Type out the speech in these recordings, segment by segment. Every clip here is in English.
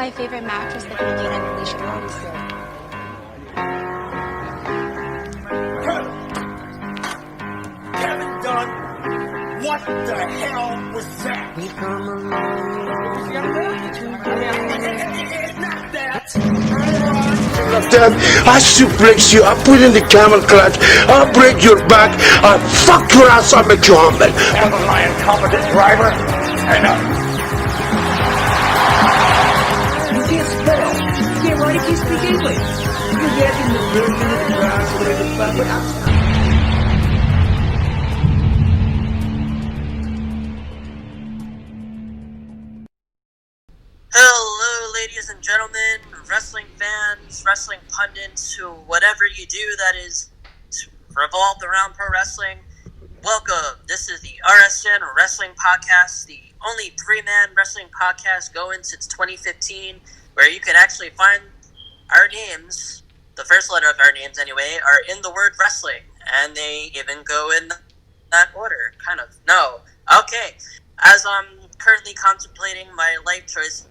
my favorite match was the Canadian and Alicia Fox. Kevin Dunn, what the hell was that? We come along. Not that. I suplex you, I put in the camel clutch, I'll break your back, I'll fuck your ass, I'll make you humble. Am I a incompetent driver? You can't spell. You can't write if you speak English. You're getting the building of the grass, but Hello, ladies and gentlemen, wrestling fans, wrestling pundits, who whatever you do that is revolved around pro wrestling. Welcome. This is the RSN Wrestling Podcast, the only three-man wrestling podcast going since 2015, where you can actually find our names, the first letter of our names anyway, are in the word wrestling, and they even go in that order, kind of. No. Okay. As I'm currently contemplating my life choice,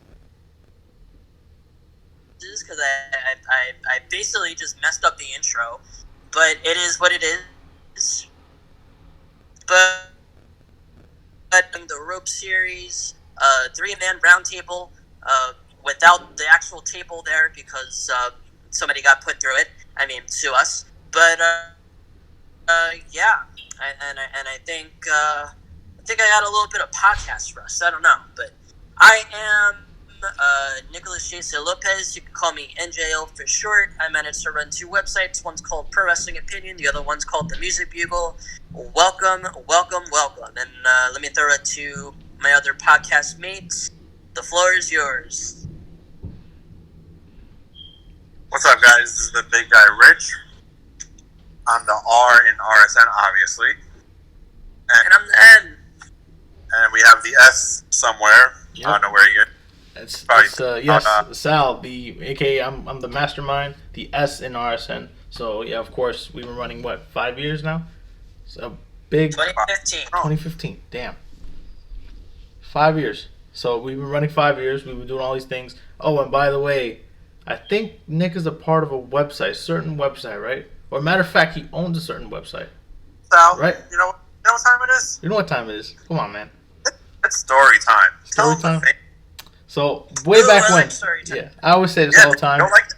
because I basically just messed up the intro, but it is what it is. But in the rope series, three-man roundtable, without the actual table there because somebody got put through it. I mean, sue us. But yeah, and I think I got a little bit of podcast rust. I don't know, but I am Nicholas J.C. Lopez. You can call me NJL for short. I manage to run two websites. One's called Pro Wrestling Opinion. The other one's called The Music Bugle. Welcome. And let me throw it to my other podcast mates. The floor is yours. What's up, guys? This is the big guy, Rich. I'm the R in RSN, obviously. And I'm the N. And we have the S somewhere. Yep. I don't know where you. It's Yes, Sal, aka I'm the mastermind, the S in RSN. So yeah, of course we've been running 5 years now. So big 2015. Damn. 5 years. So we've been running 5 years. We've been doing all these things. Oh, and by the way, I think Nick is a part of a website, certain website, right? Or matter of fact, he owns a certain website. Sal, right? You know what time it is? You know what time it is? Come on, man. It's story time. Story time. So way back when, yeah, I always say this all the time. You don't like it?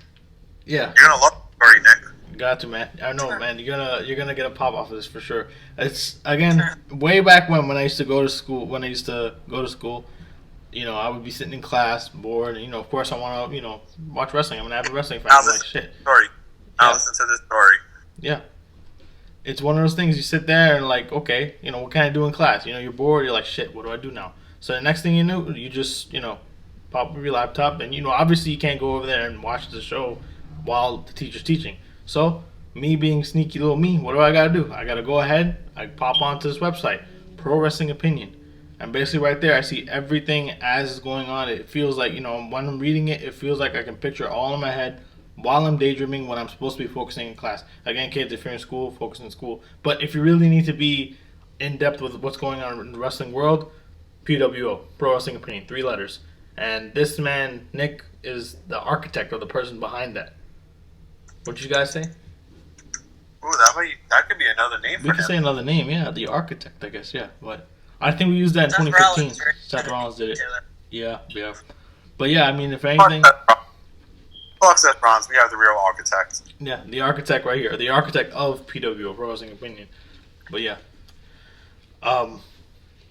Yeah. You're gonna love the story, Nick. Got to, man. I know, man. You're gonna get a pop off of this for sure. It's again way back when I used to go to school. You know, I would be sitting in class, bored. And, of course, I want to, watch wrestling. I'm an avid wrestling fan. I'm like, shit. Story. Now Yeah. listen to this story. Yeah. It's one of those things you sit there and like, okay, what can I do in class? You're bored. You're like, shit, what do I do now? So the next thing you knew, you just, pop up your laptop and, obviously you can't go over there and watch the show while the teacher's teaching. So me being sneaky little me, what do I got to do? I got to go ahead. I pop onto this website, Pro Wrestling Opinion. And basically right there, I see everything as is going on. It feels like, when I'm reading it, it feels like I can picture all in my head while I'm daydreaming when I'm supposed to be focusing in class. Again, kids, if you're in school, focus in school. But if you really need to be in depth with what's going on in the wrestling world, PWO, Pro Wrestling Opinion, 3 letters. And this man, Nick, is the architect or the person behind that. What you guys say? Ooh, that could be another name for We him. could say another name, yeah, the architect, I guess, yeah. But I think we used that in 2015. Seth Rollins did it. Yeah. But yeah, I mean, if anything... Fuck Seth Rollins, we have the real architect. Yeah, the architect right here. The architect of PWO, Pro Wrestling Opinion. But yeah.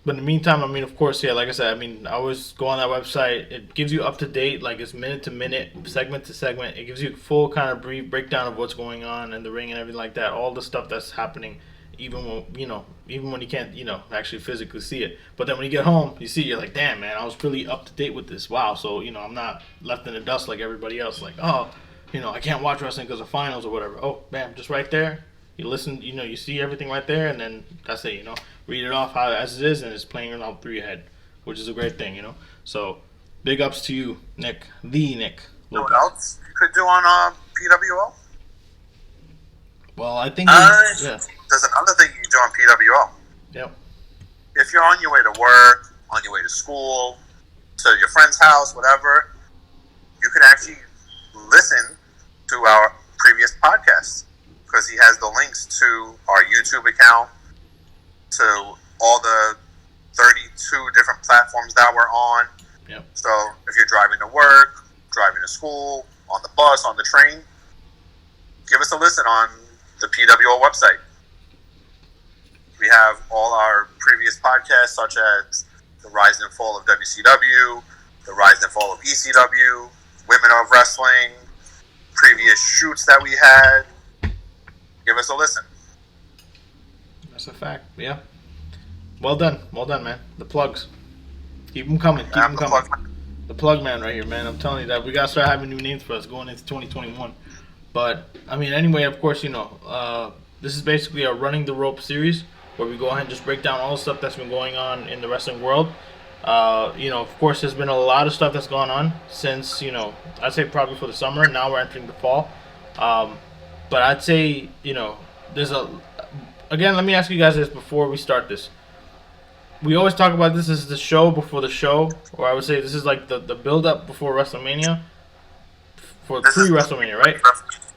But in the meantime, I mean, of course, yeah, like I said, I mean, I always go on that website. It gives you up to date, like it's minute to minute, segment to segment. It gives you a full kind of brief breakdown of what's going on in the ring and everything like that. All the stuff that's happening, even when you can't, actually physically see it. But then when you get home, you see, you're like, damn, man, I was really up to date with this. Wow. So, I'm not left in the dust like everybody else. Like, oh, I can't watch wrestling because of finals or whatever. Oh, bam, just right there. You listen, you see everything right there, and then that's it, Read it off as it is, and it's playing out through your head, which is a great thing, So, big ups to you, Nick. The Nick. You know what else you could do on PWO? Well, I think... There's another thing you can do on PWO. Yep. If you're on your way to work, on your way to school, to your friend's house, whatever, could actually listen to our previous podcasts because he has the links to our YouTube account, to all the 32 different platforms that we're on. Yep. So if you're driving to work, driving to school, on the bus, on the train, give us a listen on the PWO website. We have all our previous podcasts, such as the Rise and Fall of WCW, the Rise and Fall of ECW, Women of Wrestling, previous shoots that we had. Give us a listen. That's a fact. Yeah. Well done, man. The plugs. Keep them coming. Keep them coming. The plug man right here, man. I'm telling you that we gotta start having new names for us going into 2021. But I mean, anyway, of course, this is basically a running the rope series where we go ahead and just break down all the stuff that's been going on in the wrestling world. Of course, there's been a lot of stuff that's gone on since, I'd say probably for the summer. Now we're entering the fall. But I'd say, again, let me ask you guys this before we start this. We always talk about this as the show before the show, or I would say this is like the build-up before WrestleMania, for pre-WrestleMania, right?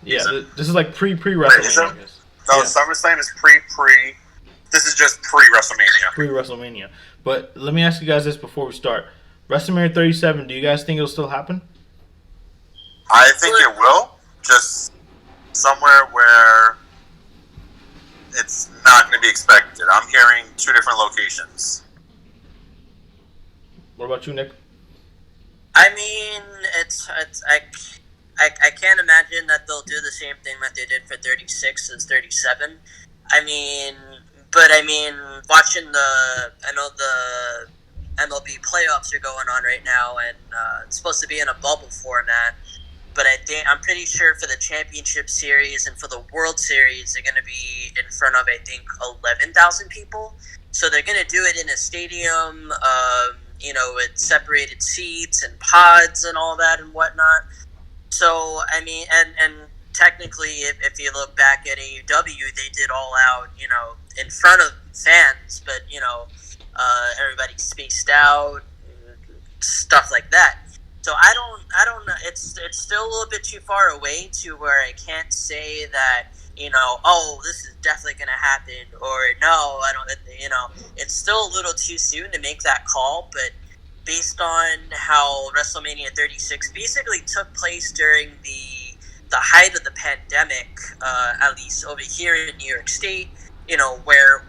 Yeah, this is like pre-WrestleMania, I guess. No, SummerSlam is pre. This is just pre-WrestleMania. Pre-WrestleMania. But let me ask you guys this before we start. WrestleMania 37, do you guys think it'll still happen? I think it will, just somewhere where it's not going to be expected. I'm hearing 2 different locations. What about you, Nick? I mean, I can't imagine that they'll do the same thing that they did for 36 as 37. Watching I know the MLB playoffs are going on right now, and it's supposed to be in a bubble format. But I'm pretty sure for the Championship Series and for the World Series, they're going to be in front of, I think, 11,000 people. So they're going to do it in a stadium, with separated seats and pods and all that and whatnot. So, I mean, and technically, if you look back at AEW, they did all out, in front of fans, but, everybody spaced out, stuff like that. So I don't know. It's still a little bit too far away to where I can't say that, this is definitely going to happen, or no, I don't, it's still a little too soon to make that call, but based on how WrestleMania 36 basically took place during the height of the pandemic, at least over here in New York State, where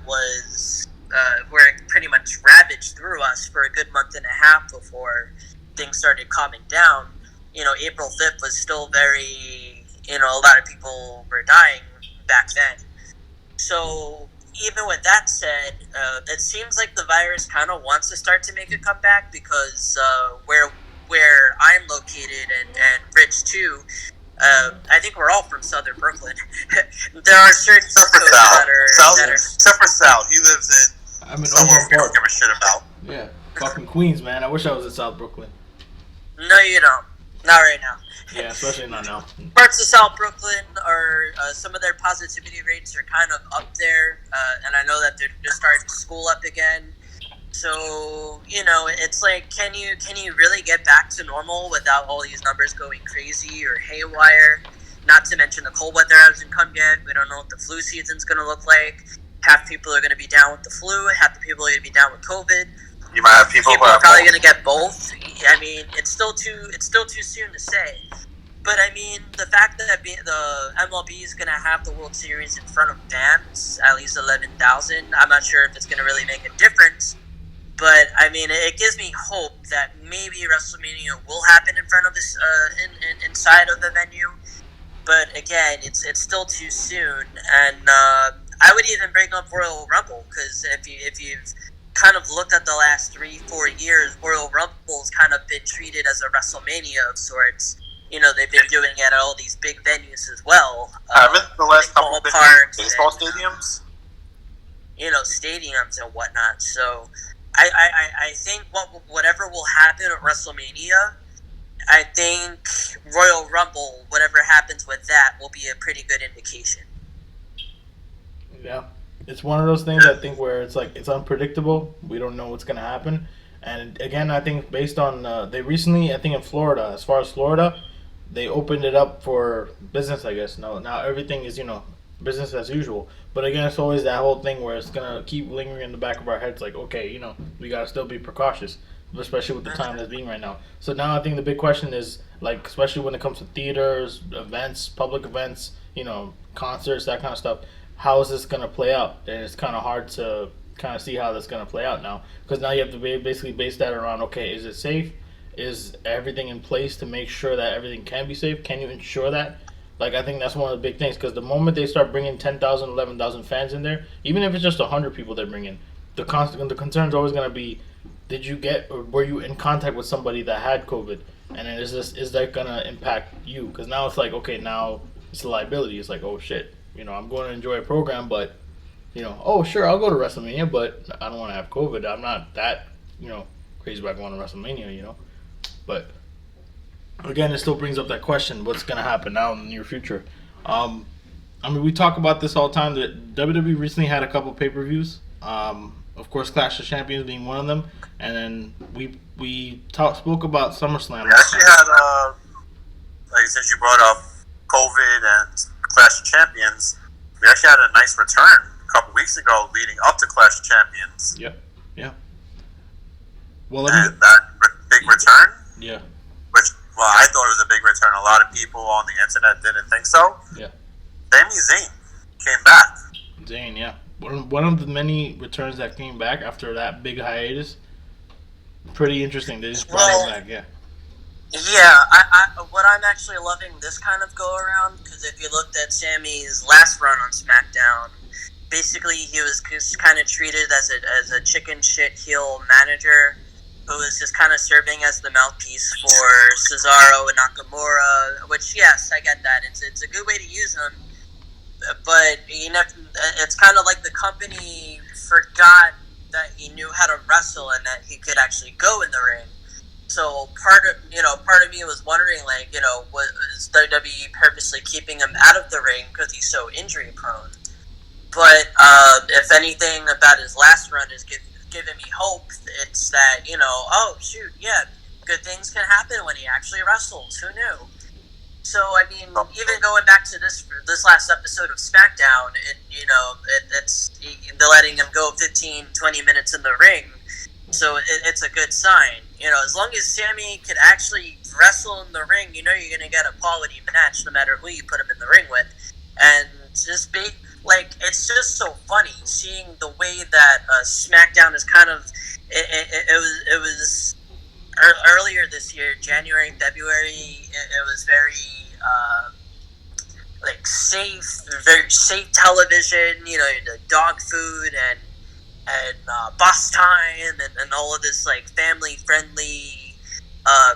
it pretty much ravaged through us for a good month and a half before things started calming down. April 5th was still very, a lot of people were dying back then. So even with that said, it seems like the virus kind of wants to start to make a comeback because where I'm located and Rich too, I think we're all from Southern Brooklyn. There are certain codes that are except for Sal. He lives I'm in somewhere we don't give a shit about. Yeah, fucking Queens, man. I wish I was in South Brooklyn. No, you don't. Not right now. Yeah, especially not now. Parts of South Brooklyn are some of their positivity rates are kind of up there, and I know that they're just starting school up again. So it's like, can you really get back to normal without all these numbers going crazy or haywire? Not to mention the cold weather hasn't come yet. We don't know what the flu season's going to look like. Half people are going to be down with the flu. Half the people are going to be down with COVID. You might have people who are probably both. going to get both. I mean, it's still too soon to say. But I mean, the fact that the MLB is going to have the World Series in front of fans, at least 11,000, I'm not sure if it's going to really make a difference. But I mean, it gives me hope that maybe WrestleMania will happen in front of this, inside of the venue. But again, it's still too soon, and I would even bring up Royal Rumble because if you've kind of looked at the last 3-4 years, Royal Rumble's kind of been treated as a WrestleMania of sorts. They've been doing it at all these big venues as well. Haven't the last couple of baseball stadiums? Stadiums and whatnot. So I think whatever will happen at WrestleMania, I think Royal Rumble, whatever happens with that, will be a pretty good indication. Yeah. It's one of those things I think where it's like it's unpredictable. We don't know what's going to happen. And again, I think based on they recently, I think in Florida, as far as Florida, they opened it up for business. I guess now everything is business as usual. But again, it's always that whole thing where it's gonna keep lingering in the back of our heads, like okay, we gotta still be precautious, especially with the time that's being right now. So now I think the big question is like, especially when it comes to theaters, events, public events, concerts, that kind of stuff. How is this gonna play out? And it's kind of hard to kind of see how that's gonna play out now, because now you have to basically base that around okay, is it safe? Is everything in place to make sure that everything can be safe? Can you ensure that? Like, I think that's one of the big things, because the moment they start bringing 10,000, 11,000 fans in there, even if it's just 100 people they bring in, the concern is always going to be, did you get or were you in contact with somebody that had COVID? And then is that going to impact you? Because now it's like, okay, now it's a liability. It's like, oh shit, I'm going to enjoy a program, but, oh sure, I'll go to WrestleMania, but I don't want to have COVID. I'm not that, crazy about going to WrestleMania, But again, it still brings up that question: what's going to happen now in the near future? We talk about this all the time. That WWE recently had a couple pay-per-views. Of course, Clash of Champions being one of them, and then we spoke about SummerSlam. We actually had, since you brought up COVID and Clash of Champions, we actually had a nice return a couple weeks ago, leading up to Clash of Champions. Yep. Yeah. Well, and that big return. Yeah. Well, I thought it was a big return. A lot of people on the internet didn't think so. Yeah. Sami Zayn came back. Zayn, yeah. One of the many returns that came back after that big hiatus. Pretty interesting. They just brought him back, yeah. Yeah, what I'm actually loving this kind of go around, because if you looked at Sammy's last run on SmackDown, basically he was just kind of treated as a chicken shit heel manager who was just kind of serving as the mouthpiece for Cesaro and Nakamura, which, yes, I get that. It's a good way to use them, but it's kind of like the company forgot that he knew how to wrestle and that he could actually go in the ring. So part of me was wondering, like, was WWE purposely keeping him out of the ring because he's so injury prone? But if anything about his last run is giving me hope, it's that, oh shoot, yeah, good things can happen when he actually wrestles. Who knew? So I mean, even going back to this last episode of SmackDown, they're letting him go 15-20 minutes in the ring, so it's a good sign. As long as Sammy can actually wrestle in the ring, you're going to get a quality match no matter who you put him in the ring with. And just it's just so funny seeing the way that SmackDown is kind of, it was earlier this year, January, February, it was very very safe television, the dog food and boss time and all of this like family friendly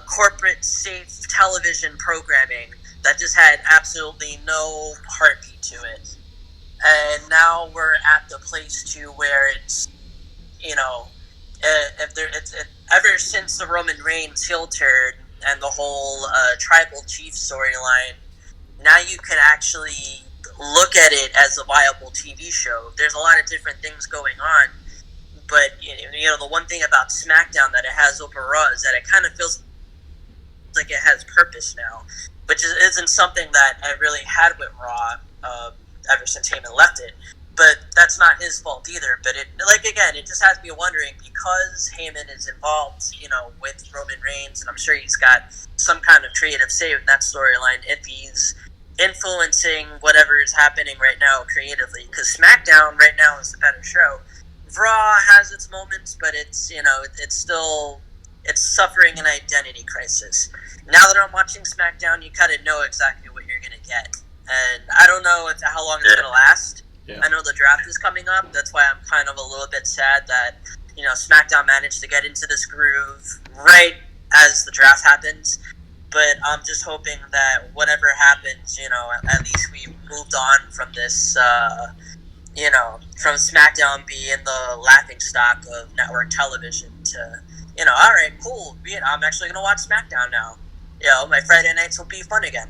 corporate safe television programming that just had absolutely no heartbeat to it. And now we're at the place to where it's, ever since the Roman Reigns heel turn and the whole tribal chief storyline, now you can actually look at it as a viable TV show. There's a lot of different things going on, but the one thing about SmackDown that it has over Raw is that it kind of feels like it has purpose now, which isn't something that I really had with Raw ever since Heyman left it. But that's not his fault either. But it just has me wondering, because Heyman is involved, with Roman Reigns, and I'm sure he's got some kind of creative say in that storyline, if he's influencing whatever is happening right now creatively. Because SmackDown right now is the better show. Raw has its moments, but it's suffering an identity crisis. Now that I'm watching SmackDown, you kind of know exactly what you're going to get. And I don't know how long it's going to last. Yeah. I know the draft is coming up. That's why I'm kind of a little bit sad that, SmackDown managed to get into this groove right as the draft happens. But I'm just hoping that whatever happens, at least we've moved on from this, from SmackDown being the laughingstock of network television to, all right, cool. I'm actually going to watch SmackDown now. My Friday nights will be fun again.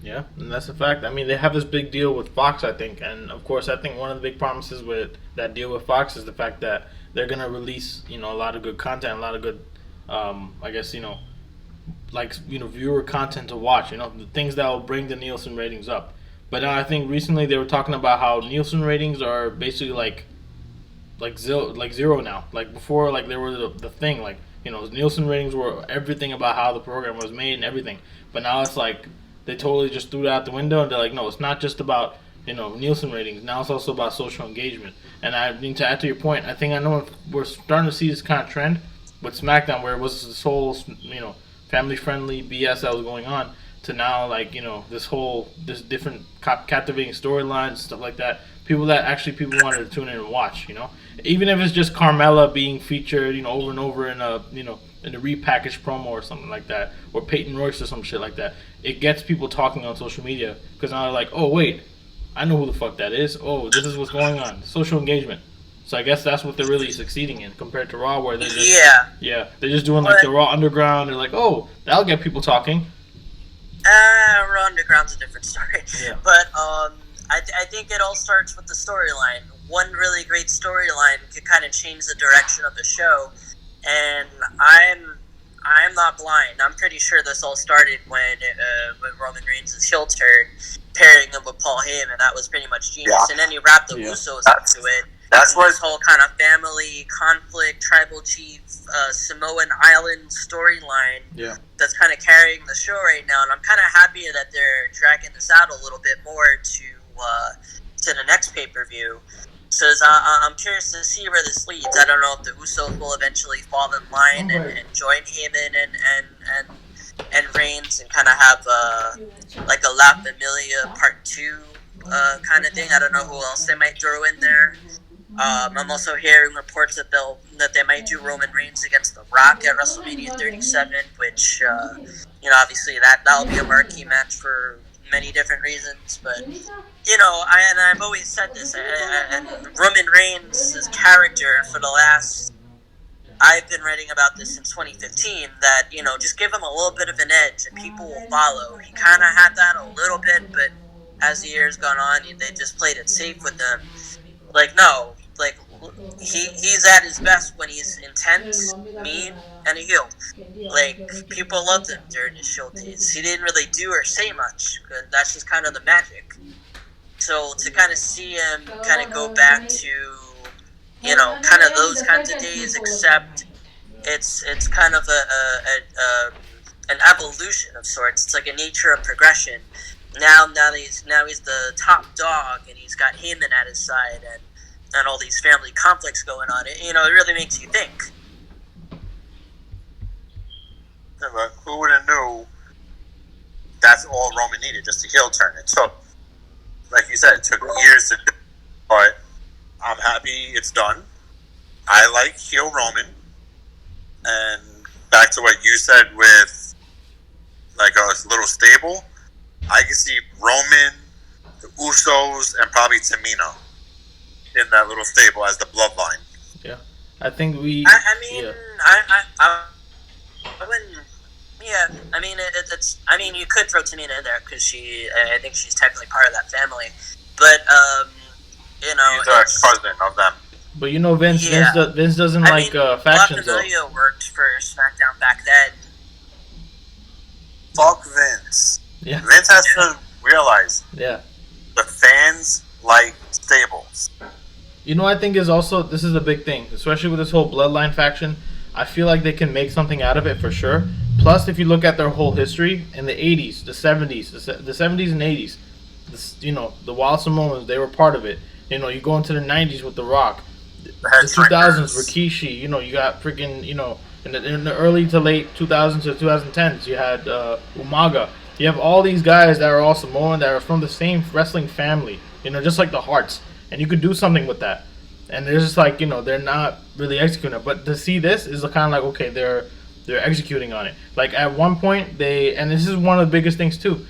Yeah, and that's a fact. I mean, they have this big deal with Fox, I think, and of course, I think one of the big promises with that deal with Fox is the fact that they're gonna release, a lot of good content, a lot of good, I guess, viewer content to watch. The things that will bring the Nielsen ratings up. But I think recently they were talking about how Nielsen ratings are basically like zero now. Like before, like they were the thing. Like Nielsen ratings were everything about how the program was made and everything. But now it's like they totally just threw it out the window, and they're like, no, it's not just about Nielsen ratings. Now it's also about social engagement. And I mean, to add to your point, I know we're starting to see this kind of trend with SmackDown, where it was this whole family friendly BS that was going on, to now this different captivating storylines, stuff like that. People wanted to tune in and watch. Even if it's just Carmella being featured, over and over in a in a repackaged promo or something like that, or Peyton Royce or some shit like that. It gets people talking on social media because now they're like, oh wait, I know who the fuck that is. Oh, this is what's going on. Social engagement. So I guess that's what they're really succeeding in compared to Raw, where they're just they're just doing like the Raw Underground. They're like, oh, that'll get people talking. Raw Underground's a different story. Yeah. But I think it all starts with the storyline. One really great storyline could kind of change the direction of the show, and I'm not blind. I'm pretty sure this all started when Roman Reigns' heel turn, pairing him with Paul Heyman. That was pretty much genius. Yeah. And then you wrap the Usos into it. That's what this whole kind of family conflict, tribal chief, Samoan Island storyline that's kind of carrying the show right now. And I'm kind of happy that they're dragging this out a little bit more to the next pay-per-view. So I'm curious to see where this leads. I don't know if the Usos will eventually fall in line and join Heyman and Reigns and kind of have like a La Familia Part 2 kind of thing. I don't know who else they might throw in there. I'm also hearing reports that they might do Roman Reigns against The Rock at WrestleMania 37, which obviously that'll be a marquee match for many different reasons. But I've always said this, and Roman Reigns' character for the last, I've been writing about this since 2015, that just give him a little bit of an edge and people will follow. He kind of had that a little bit, but as the years gone on, they just played it safe with him. He's at his best when he's intense, mean, and a heel. People loved him during his show days. He didn't really do or say much. That's just kind of the magic. So to kind of see him kind of go back to, kind of those kinds of days, except it's kind of an evolution of sorts. It's like a nature of progression. Now he's the top dog, and he's got Heyman at his side, and all these family conflicts going on. It really makes you think. Yeah, but who would have knew that's all Roman needed, just a heel turn? It took, like you said, it took years to do, but I'm happy it's done. I like heel Roman, and back to what you said with like a little stable, I can see Roman, the Usos, and probably Tamina in that little stable as the bloodline. Yeah, I think we. I wouldn't. Yeah, I mean it's. I mean, you could throw Tamina in there because I think she's technically part of that family, but she's a cousin of them. But Vince doesn't like factions. La Familia worked for SmackDown back then. Fuck Vince. Yeah. Vince has to realize. Yeah. The fans like stables. I think this is a big thing, especially with this whole bloodline faction. I feel like they can make something out of it for sure. Plus, if you look at their whole history in the 80s, the 70s, the 70s and 80s, the Wild Samoans, they were part of it. You go into the 90s with The Rock, the 2000s, Rikishi. You got freaking, in the early to late 2000s to 2010s, you had Umaga. You have all these guys that are all Samoan, that are from the same wrestling family, just like the Hearts. And you could do something with that. And they're just like, they're not really executing it. But to see this is kind of like, okay, they're executing on it. Like at one point, and this is one of the biggest things too.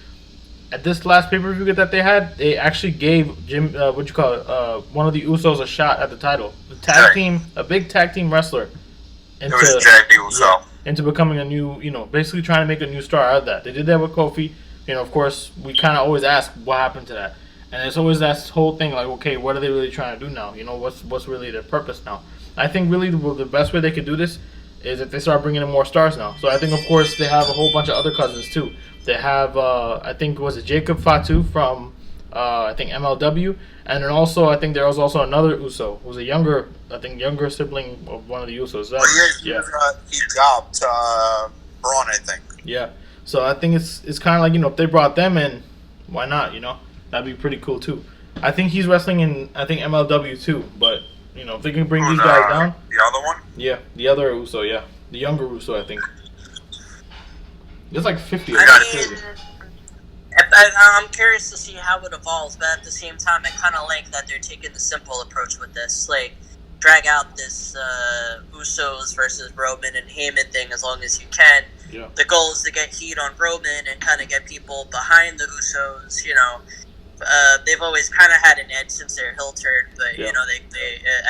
At this last pay-per-view that they had, they actually gave one of the Usos a shot at the title. A big tag team wrestler. It was Jey Uso. Into becoming a new, basically trying to make a new star out of that. They did that with Kofi. you know, of course, we kind of always ask what happened to that. And it's always that whole thing like, okay, what are they really trying to do now? You know, what's really their purpose now? I think really the best way they could do this is if they start bringing in more stars now. So I think, of course, they have a whole bunch of other cousins, too. They have, I think, was it Jacob Fatu from, I think, MLW. And then also, I think there was also another Uso, who was a younger sibling of one of the Usos. He dropped Braun, I think. Yeah. So I think it's kind of like, you know, if they brought them in, why not, you know? That'd be pretty cool, too. I think he's wrestling in, I think, MLW, too. But, you know, if they can bring these guys down. The other one? Yeah, the other Uso, yeah. The younger Uso, I think. There's like 50 of them. I'm curious to see how it evolves, but at the same time, I kind of like that they're taking the simple approach with this. Like, drag out this Usos versus Roman and Heyman thing as long as you can. Yeah. The goal is to get heat on Roman and kind of get people behind the Usos, you know. They've always kind of had an edge since they're heel turn, but you know, they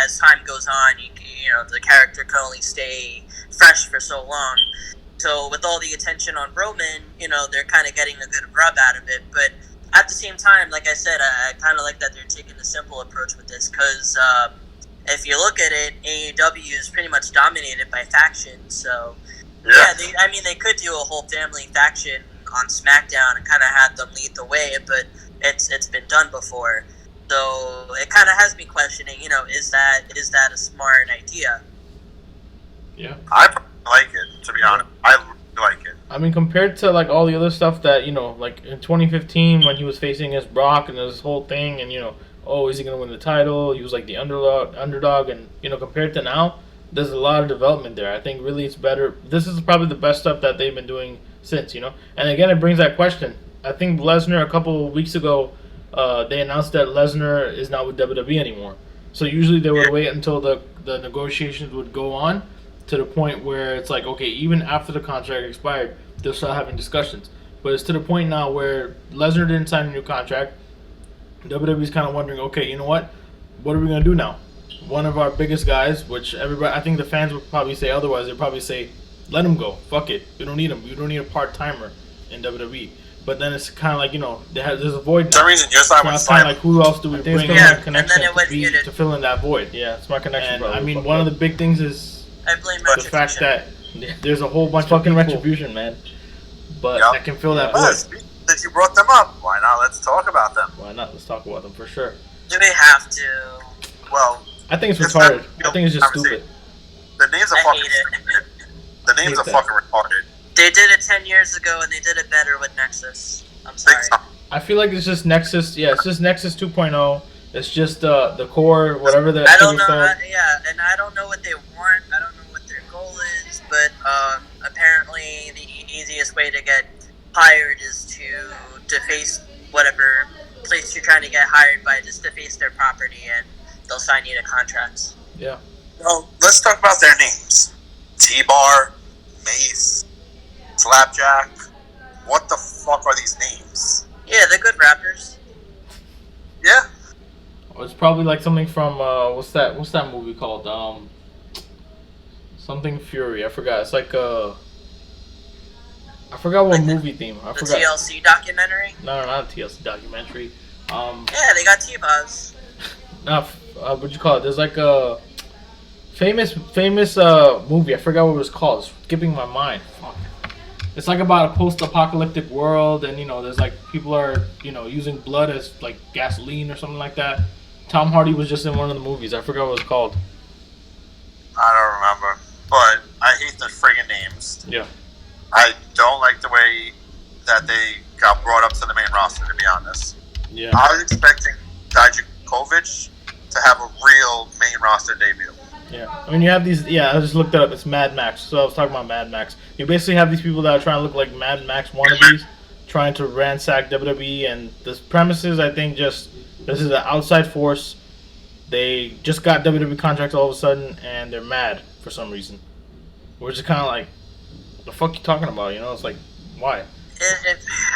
as time goes on, you know, the character can only stay fresh for so long. So with all the attention on Roman, you know, they're kind of getting a good rub out of it. But at the same time, like I said, I kind of like that they're taking the simple approach with this because if you look at it, AEW is pretty much dominated by factions. So they could do a whole family faction on SmackDown and kind of have them lead the way, but it's been done before. So it kind of has me questioning, you know, is that a smart idea? Yeah. I like it, to be honest. I really like it. I mean, compared to like all the other stuff that, you know, like in 2015 when he was facing against Brock and this whole thing, and, you know, oh, is he going to win the title? He was like the underdog, and, you know, compared to now, there's a lot of development there. I think really it's better. This is probably the best stuff that they've been doing since, you know. And again, it brings that question. I think Lesnar a couple of weeks ago, they announced that Lesnar is not with WWE anymore. So usually they would wait until the negotiations would go on to the point where it's like, okay, even after the contract expired, they'll start having discussions. But it's to the point now where Lesnar didn't sign a new contract. WWE's kind of wondering, okay, you know what are we going to do now? One of our biggest guys, which everybody, I think the fans would probably say otherwise. They'd probably say, let him go. Fuck it. We don't need him. We don't need a part-timer in WWE. But then it's kind of like, you know, there's a void now. For some reason, your side So was it's kind of like, who else do we bring in Yeah, connection and then it was to fill in that void? Yeah, it's my connection, And, I mean, one of the big things is I blame the fact that there's a whole bunch of Fucking people retribution, man. that can fill that void. Since you brought them up, why not? Let's talk about them. Why not? Let's talk about them for sure. Do we have to? Well, I think it's It's retarded. not- I think it's just stupid. the names are I fucking hate it. stupid. The names Hate are that. fucking retarded. They did it 10 years ago, and they did it better with Nexus. I'm sorry. Big time. I feel like it's just Nexus. Yeah, it's just Nexus 2.0. It's just the core, whatever the. I don't know. superstar- And I don't know what they want. I don't know what their goal is, but apparently the easiest way to get hired is to deface whatever place you're trying to get hired by, just deface their property, and they'll sign you to contracts. Yeah. Well, let's talk about their names. T-Bar, Mace, Slapjack. What the fuck are these names? Yeah, they're good rappers. Yeah. It's probably like something from what's that movie called? Something Fury. I forgot. It's like I forgot what movie theme. I The forgot. TLC documentary. No, not a TLC documentary. Yeah, they got T-Buzz. What'd you call it? There's like a famous movie. I forgot what it was called. It's skipping my mind. Fuck. It's like about a post-apocalyptic world, and, you know, there's like people are, you know, using blood as like gasoline or something like that. Tom Hardy was just in one of the movies. I forgot what it's called. I don't remember. But I hate the friggin' names. Yeah. I don't like the way that they got brought up to the main roster, to be honest. Yeah. I was expecting Dijakovic to have a real main roster debut. Yeah, I mean, you have these. Yeah, I just looked it up. It's Mad Max. So I was talking about Mad Max. You basically have these people that are trying to look like Mad Max wannabes, trying to ransack WWE. And the premise is, I think, just this is an outside force. They just got WWE contracts all of a sudden, and they're mad for some reason. We're just kind of like, the fuck you talking about? You know, it's like, why?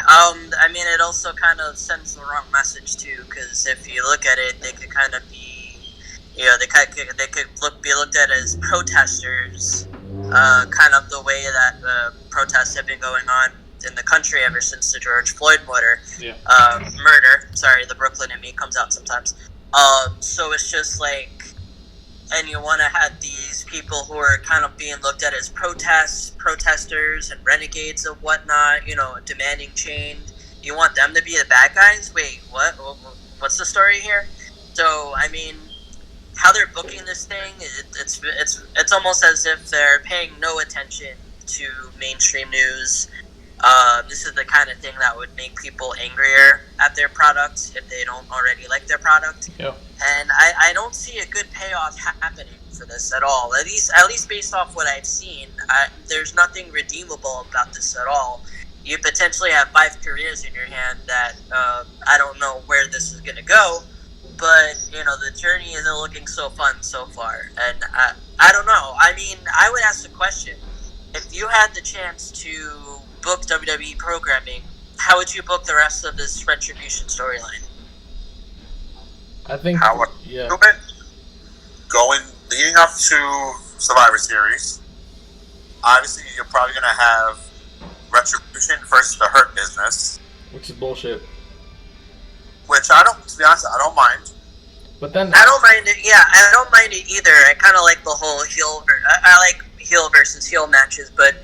I mean, it also kind of sends the wrong message too, because if you look at it, they could kind of be, you know, they could be looked at as protesters, kind of the way that protests have been going on in the country ever since the George Floyd murder. Yeah. Sorry, the Brooklyn in me comes out sometimes. So it's just like, and you want to have these people who are kind of being looked at as protesters and renegades and whatnot, demanding change. You want them to be the bad guys? Wait, what? What's the story here? So, I mean, how they're booking this thing, it's almost as if they're paying no attention to mainstream news. This is the kind of thing that would make people angrier at their product if they don't already like their product. Yeah. And I don't see a good payoff happening for this at all. At least based off what I've seen, there's nothing redeemable about this at all. You potentially have 5 careers in your hand that I don't know where this is going to go, but the journey isn't looking so fun so far. And I don't know. I mean, I would ask the question: if you had the chance to book WWE programming, how would you book the rest of this Retribution storyline? I think. How would yeah. do it? Leading up to Survivor Series, obviously you're probably going to have Retribution versus the Hurt Business, Which is bullshit. which to be honest, I don't mind. But then I don't mind it. Yeah, I don't mind it either. I kind of like the whole heel. I like heel versus heel matches, but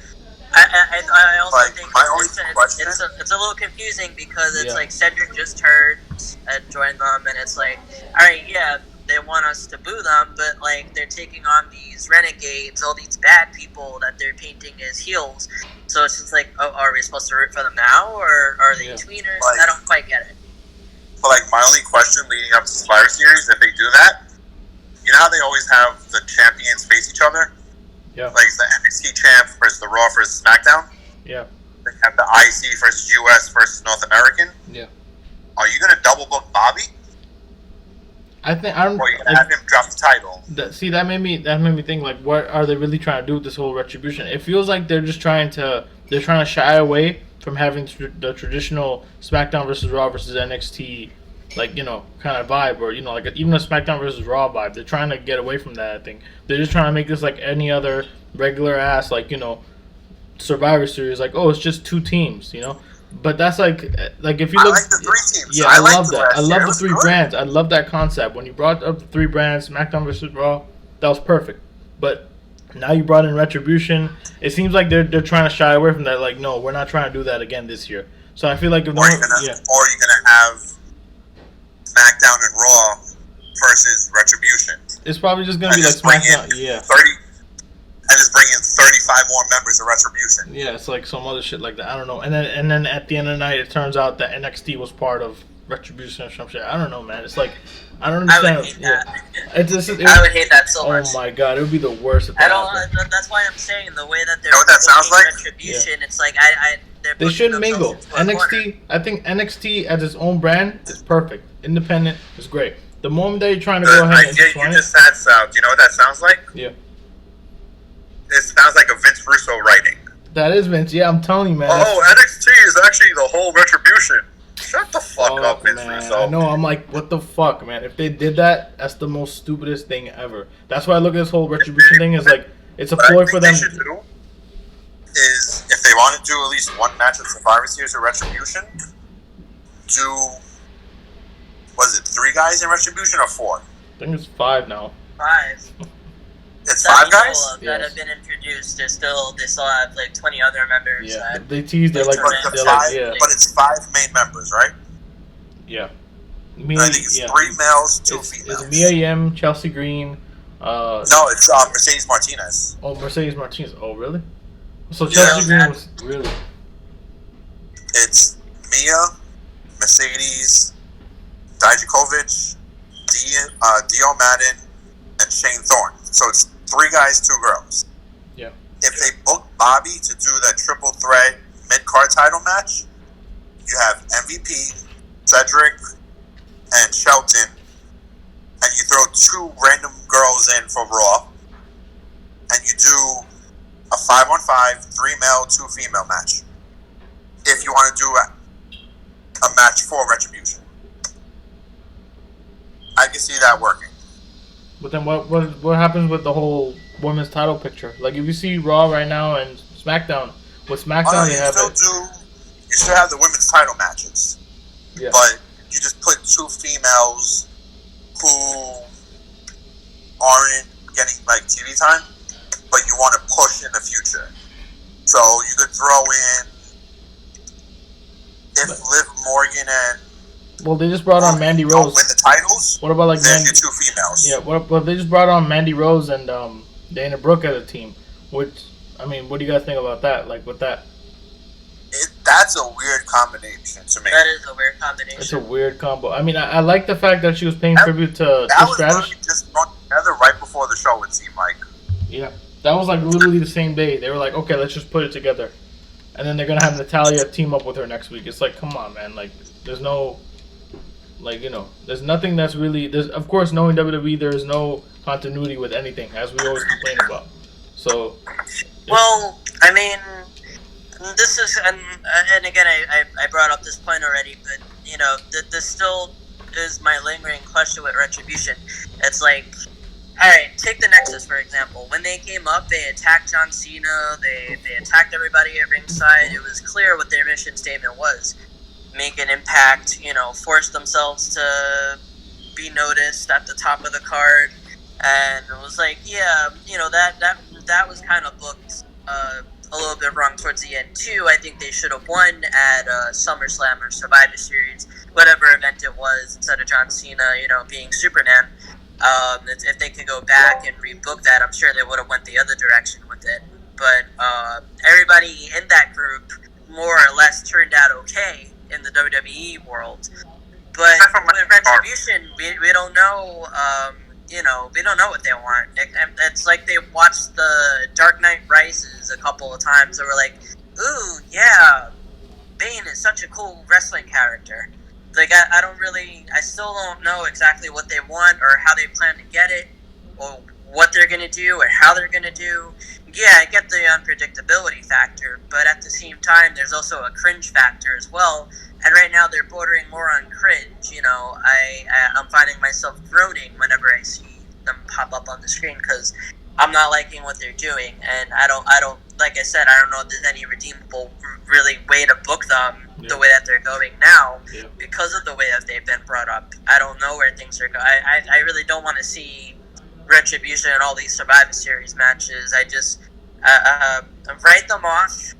I also Like, think my only question- it's a little confusing because it's Yeah. like Cedric just heard and joined them, and it's like, all right, yeah, they want us to boo them, but like they're taking on these renegades, all these bad people that they're painting as heels. So it's just like, oh, are we supposed to root for them now, or are they tweeners? Like- I don't quite get it. But like my only question leading up to Survivor Series, if they do that, you know how they always have the champions face each other? Yeah. Like the NXT champ versus the Raw versus SmackDown? Yeah. They have the IC versus US versus North American? Yeah. Are you going to double book Bobby? I don't. Or are you going to have him drop the title? That made me think, like, what are they really trying to do with this whole Retribution? It feels like they're trying to shy away from having the traditional SmackDown versus Raw versus NXT, like, kind of vibe, or like even a SmackDown versus Raw vibe. They're trying to get away from that. I think they're just trying to make this like any other regular ass, like, Survivor Series. Like, oh, it's just 2 teams, But that's like if you I look, like the 3 teams. yeah, I I liked love it that. last I year. love It the was 3 good. brands. I love that concept. When you brought up the 3 brands, SmackDown versus Raw, that was perfect. But now you brought in Retribution. It seems like they're trying to shy away from that. Like, no, we're not trying to do that again this year. So I feel like if Or you're gonna have SmackDown and Raw versus Retribution. it's probably just gonna be And like just bring SmackDown. in Yeah, 30, and just bring in 35 more members of Retribution. yeah, it's like some other shit like that. I don't know. And then at the end of the night, it turns out that NXT was part of Retribution or some shit. I don't know, man. It's like I don't I would understand. hate that. Yeah. I would hate that so much. Oh my god, it would be the worst. If I that don't. happened. That's why I'm saying the way that they're. You know what that sounds booking like? Retribution. It's like they're They booking shouldn't mingle. themselves into a corner. NXT, I think NXT as its own brand is perfect. Independent is great. The moment that you're trying to The go ahead and idea you intertwine just it, had sound. You know what that sounds like? yeah, It sounds like a Vince Russo writing. that is Vince. Yeah, I'm telling you, man. Oh, NXT is actually the whole Retribution. Shut the fuck up, Vince man. Russo. I know. I'm like, what the fuck, man? If they did that, that's the most stupidest thing ever. That's why I look at this whole Retribution thing as like it's a What I ploy think for they them. should do is, if they want to do at least one match at Survivor Series or Retribution, was it 3 guys in Retribution or 4? I think it's 5 now. 5. It's That 5 guys? people that have been introduced. They still have like 20 other members. Yeah, that- they tease. They're like, But, they're like, yeah, but it's 5 main members, right? yeah. And I think it's 3 males, 2 females. It's Mia Yim, Chelsea Green. No, it's Mercedes Martinez. Oh, Mercedes Martinez. Oh, really? So Yeah. Chelsea Green was really. It's Mia, Mercedes, Dijakovic, Dio Madden, and Shane Thorne. So it's 3 guys, 2 girls. Yeah. If they book Bobby to do that triple threat mid-card title match, you have MVP, Cedric, and Shelton, and you throw 2 random girls in for Raw, and you do a 5-on-5, 3 male, 2 female match. If you want to do a match for Retribution, I can see that working. But then what happens with the whole women's title picture? Like if you see Raw right now and SmackDown, with SmackDown You they have still it. do you still have the women's title matches, Yeah. but you just put two females who aren't getting like TV time, but you want to push in the future. So you could throw in if Liv Morgan and Well, they just brought on Mandy don't Rose. win the titles. What about like There's Mandy? your two females. Yeah. What they just brought on Mandy Rose and Dana Brooke as a team. Which, I mean, what do you guys think about that? Like with that, That's a weird combination to me. That is a weird combination. it's a weird combo. I mean, I like the fact that she was paying tribute to That Trish was Stratus. literally just thrown together right before the show. It seemed like. Yeah, that was like literally the same day. They were like, okay, let's just put it together, and then they're gonna have Natalya team up with her next week. It's like, come on, man. Like, there's no, like, you know, there's nothing that's really. There's, of course, knowing WWE, there is no continuity with anything, as we always complain about. So, Well, I mean, this is, and again, I brought up this point already, but, you know, this still is my lingering question with Retribution. It's like, alright, take the Nexus, for example. When they came up, they attacked John Cena, they attacked everybody at ringside. It was clear what their mission statement was. Make an impact, you know, force themselves to be noticed at the top of the card. And it was like, yeah, you know, that was kind of booked a little bit wrong towards the end too. I think they should have won at SummerSlam or Survivor Series, whatever event it was, instead of John Cena, you know, being Superman. If they could go back and rebook that, I'm sure they would have went the other direction with it. But everybody in that group more or less turned out okay in the WWE world. But with Retribution, we don't know. You know, we don't know what they want. It's like they watched the Dark Knight Rises a couple of times. They were like, "Ooh, yeah, Bane is such a cool wrestling character." Like, I still don't know exactly what they want or how they plan to get it, or what they're gonna do or how they're gonna do. Yeah, I get the unpredictability factor, but at the same time, there's also a cringe factor as well. And right now, they're bordering more on cringe. You know, I'm finding myself groaning whenever I see them pop up on the screen because I'm not liking what they're doing, and I don't. Like I said, I don't know if there's any redeemable, really way to book them the way that they're going now because of the way that they've been brought up. I don't know where things are going. I really don't want to see Retribution and all these Survivor Series matches. I just write them off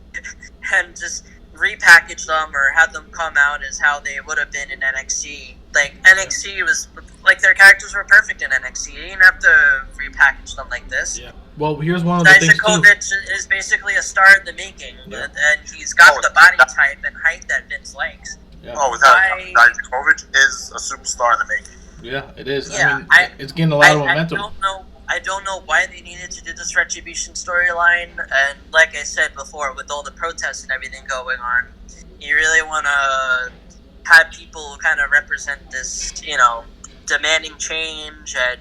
and just repackage them or have them come out as how they would have been in NXT. Like, NXT was, like, their characters were perfect in NXT. You didn't have to repackage them like this. yeah. Well, here's one of the things too. Is basically a star in the making, and he's got the body type and height that Vince likes. Yeah. Oh, without Dijakovic is a superstar in the making. Yeah, it is. Yeah, I mean, it's getting a lot of momentum. I don't know why they needed to do this Retribution storyline, and like I said before, with all the protests and everything going on, you really want to have people kind of represent this, you know, demanding change and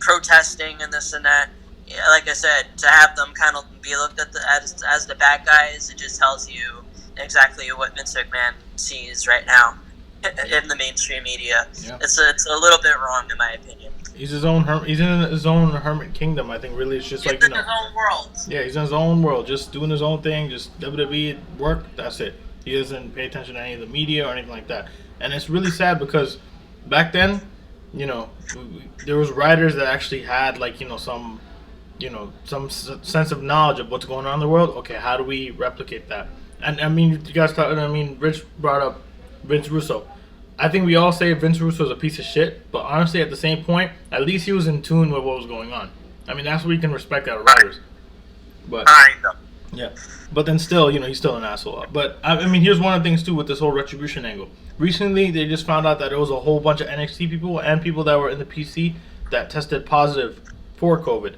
protesting and this and that. Yeah, like I said, to have them kind of be looked at as the bad guys, it just tells you exactly what Vince McMahon sees right now in the mainstream media. Yeah. It's a little bit wrong in my opinion. He's he's in his own hermit kingdom. I think really it's just He's like, you in know, his own world. yeah, he's in his own world, just doing his own thing, just WWE work. That's it. He doesn't pay attention to any of the media or anything like that. And it's really sad because back then, you know, there was writers that actually had like, you know, some sense of knowledge of what's going on in the world. Okay, how do we replicate that? And I mean, you guys thought. I mean, Rich brought up Vince Russo. I think we all say Vince Russo is a piece of shit, but honestly, at the same point, at least he was in tune with what was going on. I mean, that's what we can respect out of writers. But Kind of. yeah, but then still, you know, he's still an asshole. But I mean, here's one of the things too with this whole Retribution angle. Recently, they just found out that there was a whole bunch of NXT people and people that were in the PC that tested positive for COVID.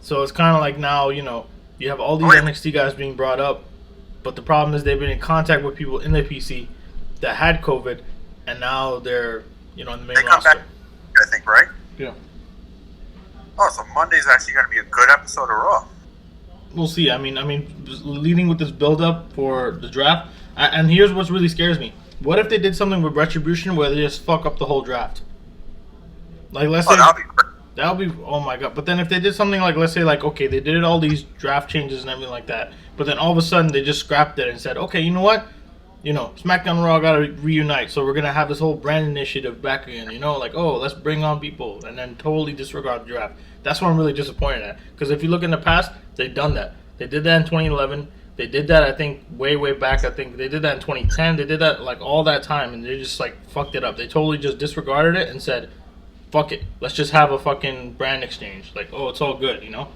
So it's kind of like now, you know, you have all these NXT guys being brought up, but the problem is they've been in contact with people in the PC that had COVID, and now they're, you know, in the main roster. Back, I think, right? Yeah. Oh, so Monday's actually going to be a good episode of Raw. We'll see. I mean, leading with this build-up for the draft, and here's what really scares me. What if they did something with Retribution where they just fuck up the whole draft? Like, let's say... That'll be great. That would be, oh my god. But then if they did something like, let's say, like, okay, they did all these draft changes and everything like that, but then all of a sudden they just scrapped it and said, okay, you know what? You know, SmackDown and Raw gotta reunite, so we're gonna have this whole brand initiative back again. You know, like, oh, let's bring on people, and then totally disregard the draft. That's what I'm really disappointed at. Because if you look in the past, they've done that. They did that in 2011. They did that, I think, way back. I think they did that in 2010. They did that like all that time, and they just like fucked it up. They totally just disregarded it and said, fuck it, let's just have a fucking brand exchange. Like, oh, it's all good, you know?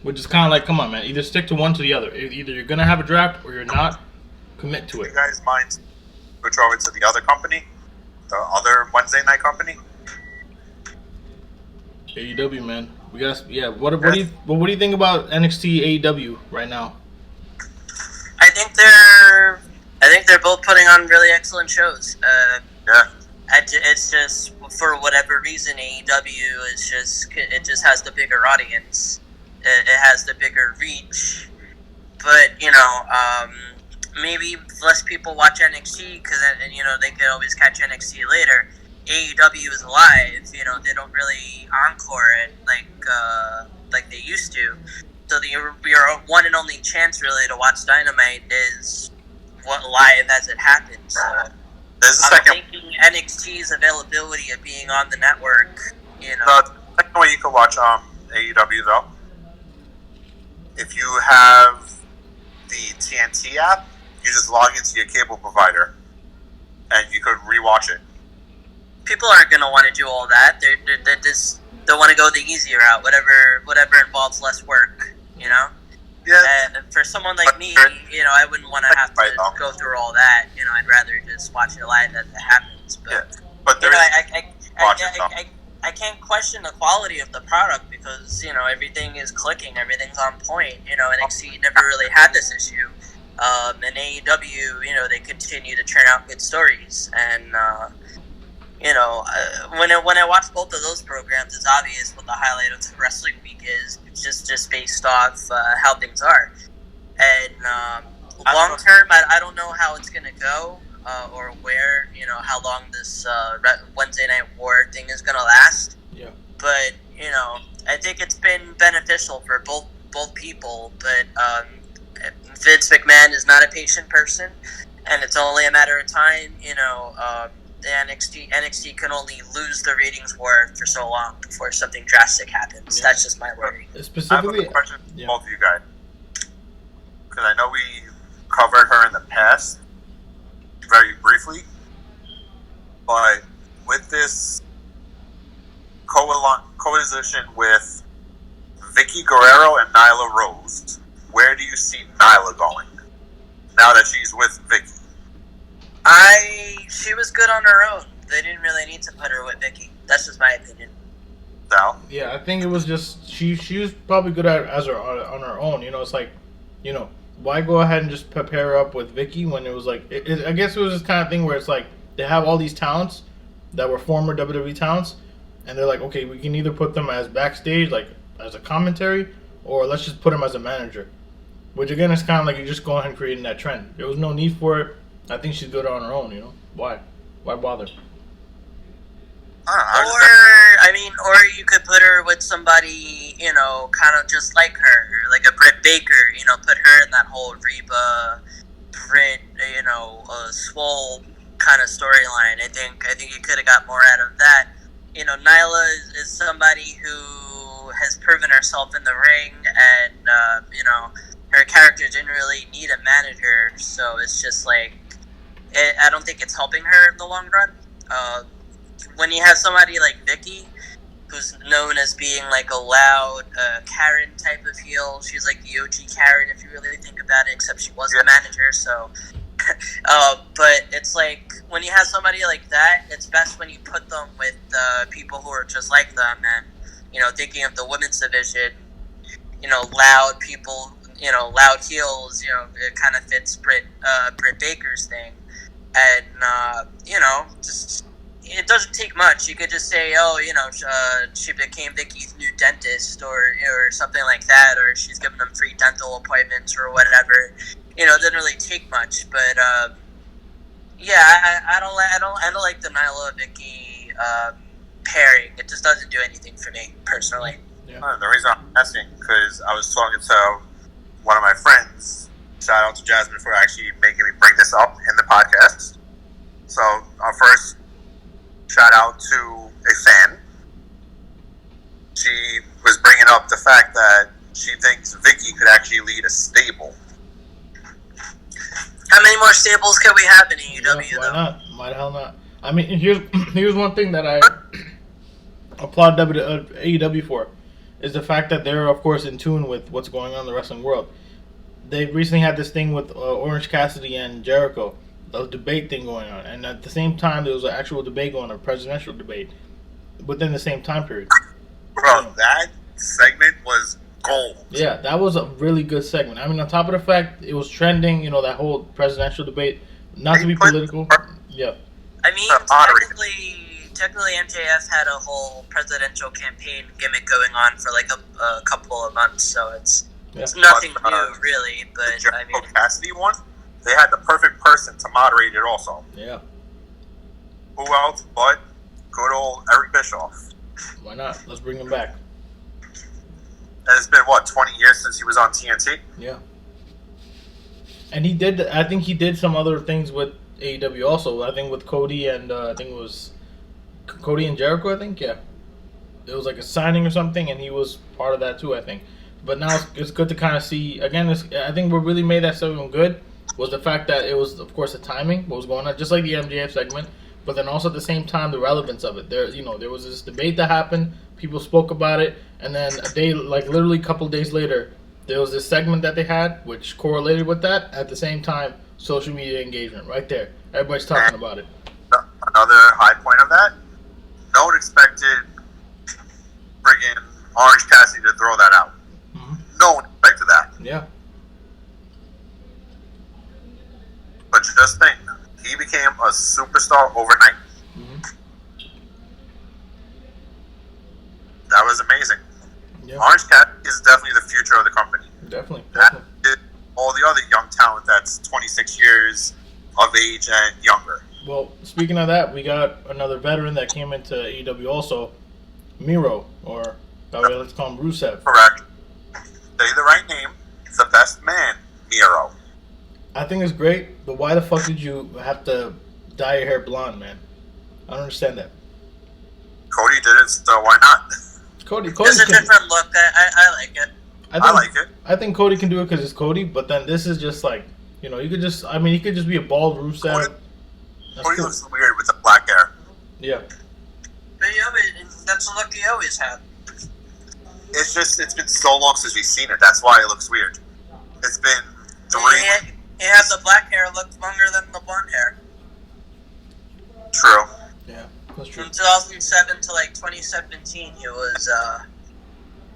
Which is kind of like, come on, man, either stick to one to the other. Either you're gonna have a draft or you're not. Commit to it. You guys mind switch over to the other company, the other Wednesday night company? AEW, man. We got, yeah. What do you think about NXT AEW right now? I think they're both putting on really excellent shows. Yeah. It's just for whatever reason AEW it just has the bigger audience. It has the bigger reach. But maybe less people watch NXT because they could always catch NXT later. AEW is live. They don't really encore it like they used to. So your one and only chance really to watch Dynamite is live as it happens. So I'm thinking NXT's availability of being on the network. The second way you can watch AEW though, if you have the TNT app, you just log into your cable provider, and you could rewatch it. People aren't going to want to do all that. They want to go the easy route, whatever involves less work. Yeah. And for someone like me, I wouldn't want to have to go through all that. I'd rather just watch it live as it happens. But I can't question the quality of the product because everything is clicking, everything's on point. NXT never really had this issue. And AEW, they continue to churn out good stories. And when I watch both of those programs, it's obvious what the highlight of the wrestling week is. It's just based off how things are. And long term, I don't know how it's gonna go or where how long this Wednesday Night War thing is gonna last. Yeah. But I think it's been beneficial for both people. But Vince McMahon is not a patient person, and it's only a matter of time. The NXT can only lose the ratings war for so long before something drastic happens. Yeah. That's just my worry. Specifically, I have a question for both of you guys, because I know we covered her in the past very briefly, but with this coalition with Vicky Guerrero and Nyla Rose, where do you see Nyla going now that she's with Vicky? She was good on her own. They didn't really need to put her with Vicky. That's just my opinion. Sal? Yeah, I think it was just she was probably good at on her own. It's like, why go ahead and just pair her up with Vicky when it was like I guess it was this kind of thing where it's like they have all these talents that were former WWE talents, and they're like, okay, we can either put them as backstage, like as a commentary, or let's just put them as a manager. Which again is kind of like you're just going ahead and creating that trend. There was no need for it. I think she's good on her own, Why? Why bother? Or you could put her with somebody, kind of just like her, like a Britt Baker, put her in that whole Reba, Britt, Swole kind of storyline. I think you could have got more out of that. Nyla is somebody who has proven herself in the ring, and, her character didn't really need a manager, so it's just like, I don't think it's helping her in the long run. When you have somebody like Vicky, who's known as being like a loud Karen type of heel, she's like the OG Karen if you really think about it, except she was the manager, so... but it's like, when you have somebody like that, it's best when you put them with people who are just like them, and, thinking of the women's division, loud people, loud heels, it kind of fits Britt Baker's thing. And, just, it doesn't take much. You could just say, she became Vicky's new dentist or something like that, or she's giving them free dental appointments or whatever. It doesn't really take much, but, I don't like the Nyla Vicky pairing. It just doesn't do anything for me personally. The reason I'm asking, because I was talking to one of my friends. Shout out to Jasmine for actually making me bring this up in the podcast. So, our first shout out to a fan. She was bringing up the fact that she thinks Vicky could actually lead a stable. How many more stables can we have in AEW? Yeah, why not? Why the hell not? I mean, here's one thing that I applaud AEW for, is the fact that they're, of course, in tune with what's going on in the wrestling world. They recently had this thing with Orange Cassidy and Jericho, the debate thing going on, and at the same time there was an actual debate going on, a presidential debate, within the same time period. Bro, that segment was gold. Yeah, that was a really good segment. I mean, on top of the fact it was trending, that whole presidential debate, not to be political. Yeah. I mean, technically MJF had a whole presidential campaign gimmick going on for like a couple of months, so it's nothing new, really. But the Jericho Cassidy one, they had the perfect person to moderate it also. Yeah. Who else but good old Eric Bischoff? Why not? Let's bring him back. And it's been, 20 years since he was on TNT? Yeah. And I think he did some other things with AEW also. I think with Cody and, I think it was Cody and Jericho, I think, yeah. It was like a signing or something, and he was part of that too, I think. But now it's good to kind of see, again, I think what really made that segment good was the fact that it was, of course, the timing, what was going on, just like the MJF segment, but then also at the same time, the relevance of it. There was this debate that happened, people spoke about it, and then literally a couple days later, there was this segment that they had, which correlated with that. At the same time, social media engagement, right there. Everybody's talking about it. Another high point of that, no one expected friggin' Orange Cassidy to throw that out. Mm-hmm. No one expected that. Yeah. But just think, he became a superstar overnight. Mm-hmm. That was amazing. Yeah. Orange Cassidy is definitely the future of the company. Definitely. And all the other young talent that's 26 years of age and younger. Well, speaking of that, we got another veteran that came into AEW also, Miro, or let's call him Rusev. Correct. Say the right name. It's the best man, Miro. I think it's great, but why the fuck did you have to dye your hair blonde, man? I don't understand that. Cody did it, so why not? Cody it's a different look. I like it. I like it. I think Cody can do it because it's Cody, but then this is just like, you could just, he could just be a bald Rusev. Cody looks weird with the black hair. Yeah. But that's the look he always had. It's been so long since we've seen it. That's why it looks weird. It's been 3. He had the black hair looked longer than the blonde hair. True. Yeah, that's true. From 2007 to 2017, he was.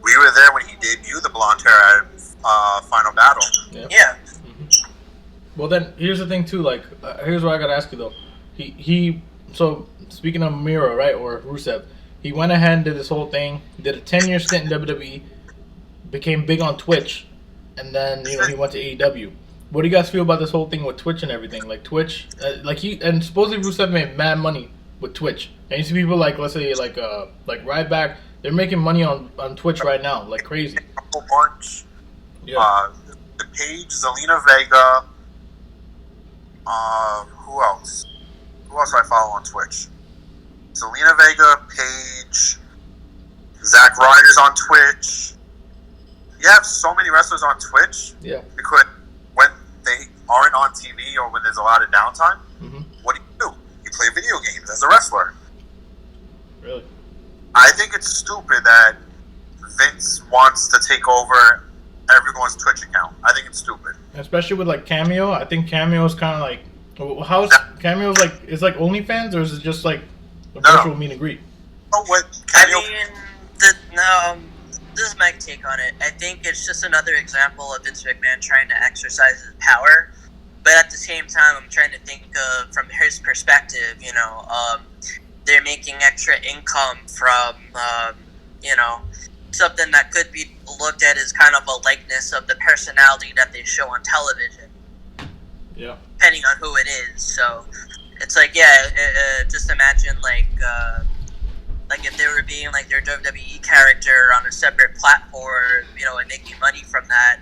We were there when he debuted the blonde hair at Final Battle. Yep. Yeah. Mm-hmm. Well, then here's the thing too. Here's what I gotta ask you though. So speaking of Miro, right, or Rusev, he went ahead and did this whole thing. Did a 10-year stint in WWE, became big on Twitch, and then he went to AEW. What do you guys feel about this whole thing with Twitch and everything? Like Twitch, and supposedly Rusev made mad money with Twitch. And you see people let's say like Ryback, they're making money on Twitch right now, like crazy. A whole bunch. Yeah. The Paige, Zelina Vega. Who else? Who else do I follow on Twitch? Zelina Vega, Paige, Zack Ryder's on Twitch. You have so many wrestlers on Twitch. Yeah. Because when they aren't on TV or when there's a lot of downtime, what do? You play video games as a wrestler. Really? I think it's stupid that Vince wants to take over everyone's Twitch account. I think it's stupid. Especially with Cameo. I think Cameo is kind of how's Cameo is like OnlyFans, or is it just like a virtual meet and greet? Oh, what? Cameo? This is my take on it. I think it's just another example of Vince McMahon trying to exercise his power, but at the same time, I'm trying to think of from his perspective. They're making extra income from something that could be looked at as kind of a likeness of the personality that they show on television. Yeah. Depending on who it is, so it's just imagine like if they were being like their WWE character on a separate platform, and making money from that,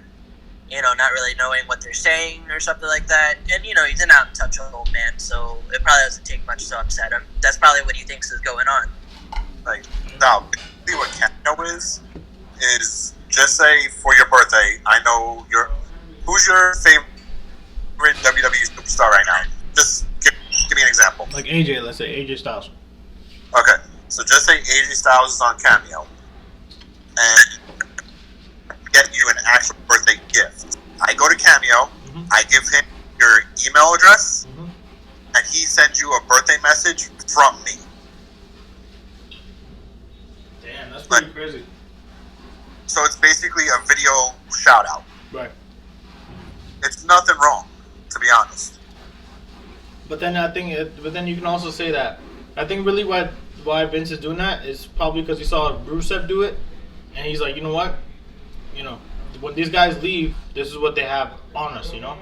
not really knowing what they're saying or something like that. And, he's an out of touch old man, so it probably doesn't take much to upset him. That's probably what he thinks is going on. Like, now, see what Cameo is just say for your birthday, I know who's your favorite WWE superstar right now? Just give me an example. Like AJ, let's say AJ Styles. Okay, so just say AJ Styles is on Cameo, and get you an actual birthday gift. I go to Cameo, I give him your email address, and he sends you a birthday message from me. Damn, that's pretty crazy. So it's basically a video shout out. Right. It's nothing wrong, to be honest. But then but then you can also say that I think really why Vince is doing that is probably because he saw Rusev do it, and he's like, you know what, when these guys leave, this is what they have on us, So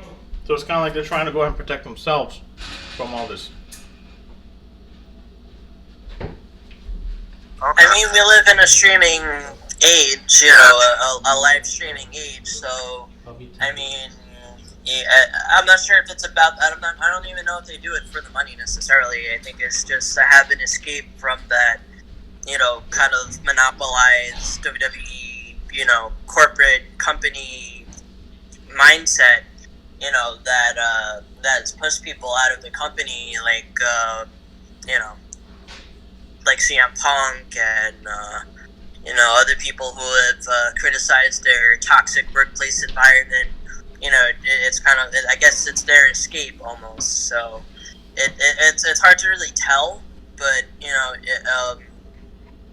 it's kind of like they're trying to go ahead and protect themselves from all this. Okay. I mean, we live in a streaming age, a live streaming age. So, I mean, I'm not sure if it's about. I don't even know if they do it for the money necessarily. I think it's just to have an escape from that, kind of monopolized WWE, corporate company mindset, that's pushed people out of the company, like CM Punk and other people who have criticized their toxic workplace environment. It's kind of, I guess it's their escape almost. So it's hard to really tell, but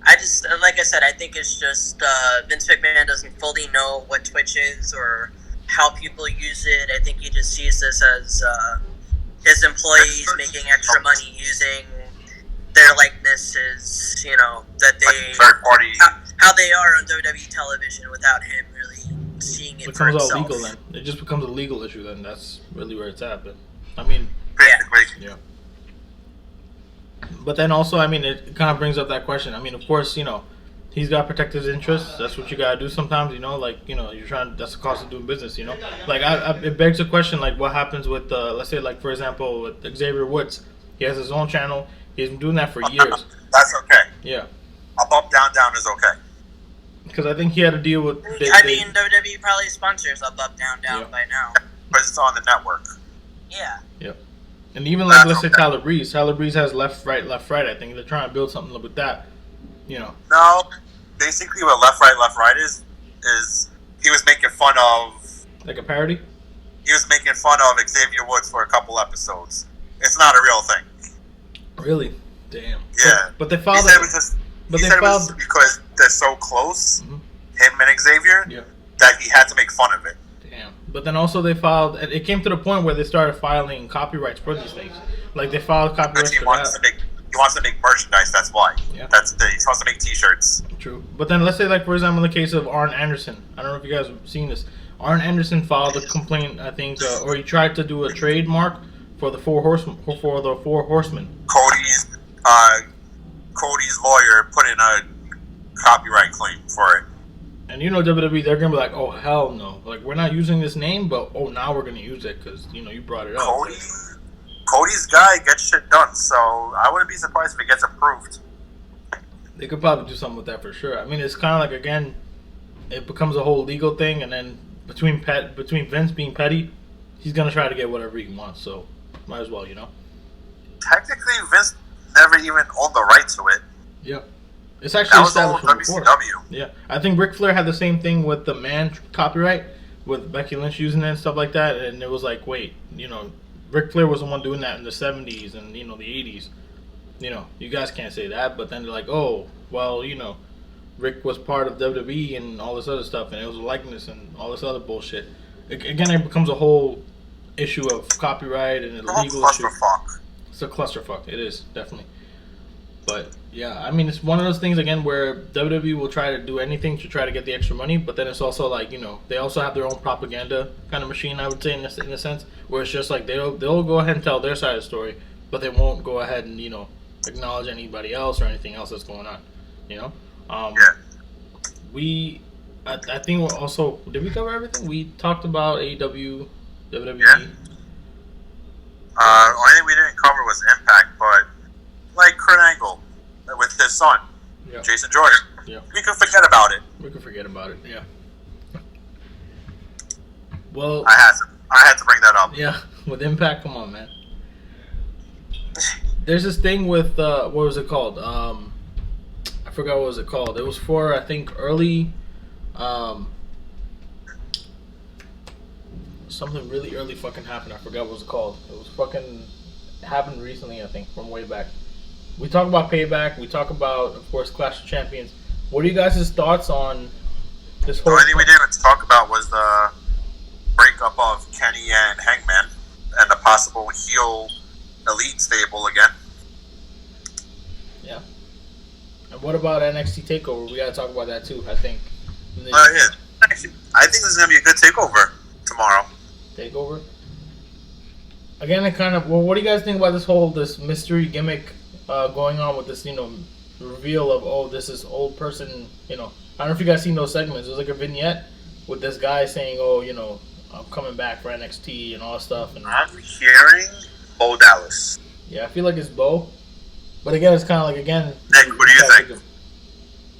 I just, like I said, I think it's just Vince McMahon doesn't fully know what Twitch is or how people use it. I think he just sees this as his employees making extra money using their likenesses, that they, third party, how they are on WWE television without him really seeing it for becomes all himself. legal then. It just becomes a legal issue then. That's really where it's at. But I mean, basically. yeah. But then also, I mean, it kind of brings up that question. I mean, of course, he's got to protect his interests. That's what you got to do sometimes, you're trying, that's the cost of doing business, Like, it begs the question, like, what happens with, let's say, like, for example, with Xavier Woods. He has his own channel. He's been doing that for years. That's okay. Yeah. Up, up, down, down is okay. Because I think he had to deal with... WWE probably sponsors Up, Down, Down by now. But it's on the network. Yeah. Yep. And even like, let's say Tyler Breeze. Tyler Breeze has left, right. I think they're trying to build something with that, No, basically what left, right is he was making fun of... Like a parody? He was making fun of Xavier Woods for a couple episodes. It's not a real thing. Really? Damn. Yeah. But they filed... He said it was because they're so close, him and Xavier, that he had to make fun of it. Damn. But then also they filed... It came to the point where they started filing copyrights for these things. Like, they filed copyrights He for wants that. He wants to make merchandise, that's why. Yeah. He wants to make t-shirts. True. But then let's say, like, for example, in the case of Arn Anderson. I don't know if you guys have seen this. Arn Anderson filed a complaint, I think, or he tried to do a trademark for the Four Horsemen. Cody's lawyer put in a copyright claim for it. And WWE, they're gonna be like, oh hell no, like we're not using this name, but now we're gonna use it because you brought it up. Cody's guy gets shit done, so I wouldn't be surprised if it gets approved. They could probably do something with that for sure. I mean, it's kind of like, again, it becomes a whole legal thing, and then between Vince being petty, he's gonna try to get whatever he wants. So might as well, Technically, Vince never even owned the right to it. Yeah. It's actually established from before. WCW. Yeah, I think Ric Flair had the same thing with the Man copyright, with Becky Lynch using it and stuff like that, and it was like, wait, Ric Flair was the one doing that in the 70s and the 80s. You guys can't say that, but then they're like, oh, well, Rick was part of WWE and all this other stuff, and it was a likeness and all this other bullshit. Again, it becomes a whole issue of copyright and a legal issue. It's a clusterfuck. It is, definitely. But yeah, I mean, it's one of those things again where WWE will try to do anything to try to get the extra money, but then it's also like they also have their own propaganda kind of machine. I would say in a sense where it's just like they'll go ahead and tell their side of the story, but they won't go ahead and acknowledge anybody else or anything else that's going on. You know. I think we're also. Did we cover everything? We talked about AEW, WWE. Yeah. Only thing we didn't cover was Impact, but like Kurt Angle with his son, Jason Jordan. Yeah. We can forget about it. We can forget about it. Yeah. Well, I had to bring that up. Yeah, with Impact, come on, man. There's this thing with what was it called? I forgot what was it called. It was for, I think, early, something really early fucking happened. I forgot what it was called. It was fucking happened recently, I think, from way back. We talk about Payback. We talk about, of course, Clash of Champions. What are you guys' thoughts on this whole? The only thing we didn't even talk about was the breakup of Kenny and Hangman and the possible heel elite stable again. Yeah. And what about NXT TakeOver? We gotta talk about that too, I think. Yeah. Actually, I think this is gonna be a good takeover tomorrow. Takeover. Again, it kind of. Well, what do you guys think about this mystery gimmick going on with this? Reveal of this is old person. I don't know if you guys seen those segments. It was like a vignette with this guy saying, I'm coming back for NXT and all that stuff. And I'm hearing Bo Dallas. Yeah, I feel like it's Bo. But again, it's kind of like, again... Nick, what do you think?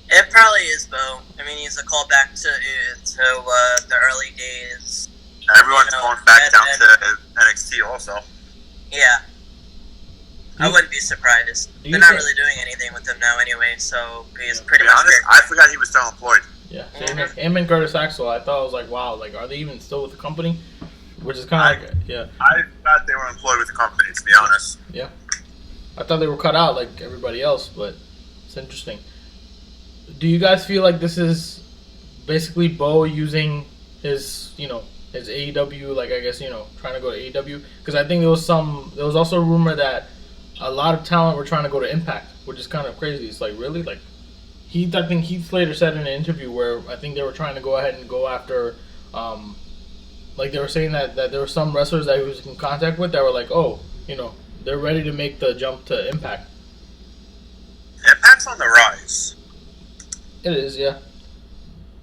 It probably is Bo. I mean, he's a callback to the early days. Everyone's going back down to NXT also. Yeah. I wouldn't be surprised. They're not really doing anything with him now anyway, so he's pretty much... honest, I forgot he was still employed. Yeah, him and Curtis Axel, I thought, I was like, wow, like, are they even still with the company? Which is kind of I thought they were employed with the company, to be honest. Yeah. I thought they were cut out like everybody else, but it's interesting. Do you guys feel like this is basically Bo using his AEW, like, I guess, trying to go to AEW? Because I think there was also a rumor that a lot of talent were trying to go to Impact, which is kind of crazy. It's like, really? Like, I think Heath Slater said in an interview where I think they were trying to go ahead and go after, like they were saying that there were some wrestlers that he was in contact with that were like, they're ready to make the jump to Impact. Impact's on the rise. It is, yeah.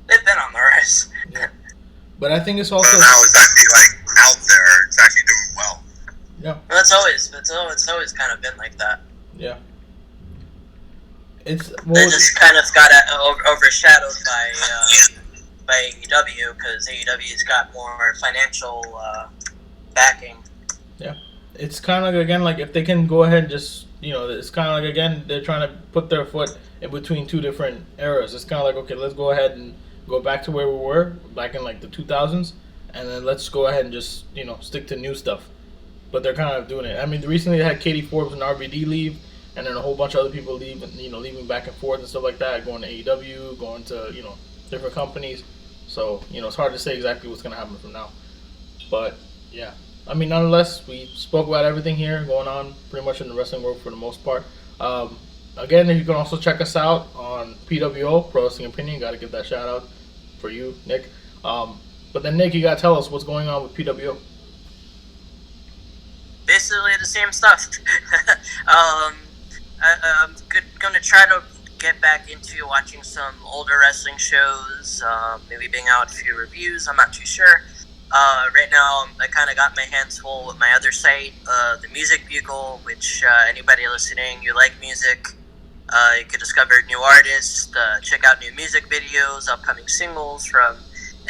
They've been on the rise. Yeah. But I think it's also... So now it's actually, out there. It's actually doing well. Yeah. Well, it's always kind of been like that. Yeah. They just kind of got overshadowed by AEW because AEW's got more financial backing. Yeah, it's kind of like, again, like if they can go ahead and just it's kind of like, again, they're trying to put their foot in between two different eras. It's kind of like, okay, let's go ahead and go back to where we were back in like the 2000s, and then let's go ahead and just stick to new stuff. But they're kind of doing it. I mean, recently they had Katie Forbes and RVD leave. And then a whole bunch of other people leaving back and forth and stuff like that, going to AEW, going to, different companies. So, it's hard to say exactly what's going to happen from now. But, yeah. I mean, nonetheless, we spoke about everything here going on pretty much in the wrestling world for the most part. Again, you can also check us out on PWO, Pro Wrestling Opinion. Got to give that shout out for you, Nick. But then, Nick, you got to tell us what's going on with PWO. Basically the same stuff. I'm going to try to get back into watching some older wrestling shows, maybe bring out a few reviews. I'm not too sure. Right now, I kind of got my hands full with my other site, the Music Bugle, which anybody listening, you like music, you can discover new artists, check out new music videos, upcoming singles from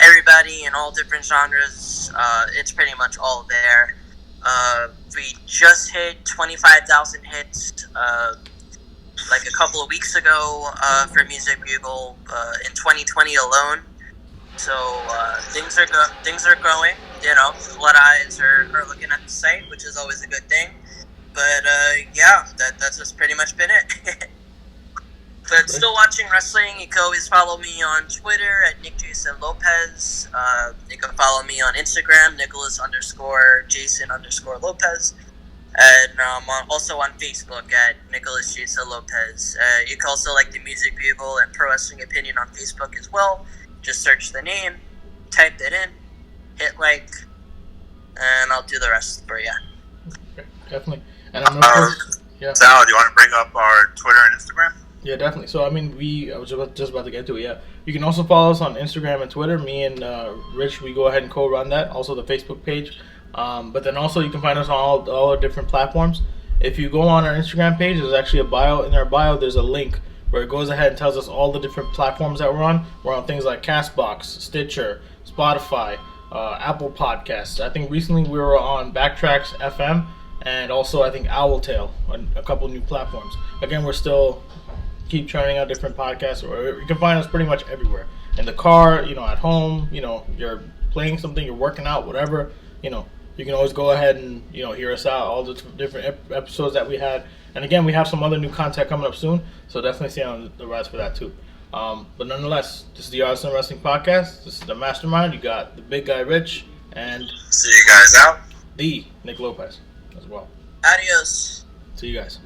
everybody in all different genres. It's pretty much all there. We just hit 25,000 hits like a couple of weeks ago for Music Bugle in 2020 alone. So things are growing. A lot of eyes are looking at the site, which is always a good thing. But that's just pretty much been it. But still watching wrestling, you can always follow me on Twitter at Nick Jason Lopez. You can follow me on Instagram, Nicholas_Jason_Lopez. And I'm also on Facebook at Nicholas Jason Lopez. You can also like the Music Bugle and Pro Wrestling Opinion on Facebook as well. Just search the name, type it in, hit like, and I'll do the rest for you. Okay, definitely. And I'm gonna Yeah. Sal, do you want to bring up our Twitter and Instagram? Yeah, definitely. So, I mean, I was just about to get to it, yeah. You can also follow us on Instagram and Twitter. Me and Rich, we go ahead and co-run that. Also, the Facebook page. But then also, you can find us on all our different platforms. If you go on our Instagram page, there's actually a bio. In our bio, there's a link where it goes ahead and tells us all the different platforms that we're on. We're on things like Castbox, Stitcher, Spotify, Apple Podcasts. I think recently we were on Backtracks FM, and also I think Owltail, a couple new platforms. Again, we're still keep churning out different podcasts, or you can find us pretty much everywhere. In the car, at home, you're playing something, you're working out, whatever, you can always go ahead and, hear us out, all the different episodes that we had. And again, we have some other new content coming up soon, so definitely stay on the rise for that too. But nonetheless, this is the Artisan Wrestling Podcast. This is the Mastermind. You got the big guy, Rich, and See you guys out. the Nick Lopez as well. Adios. See you guys.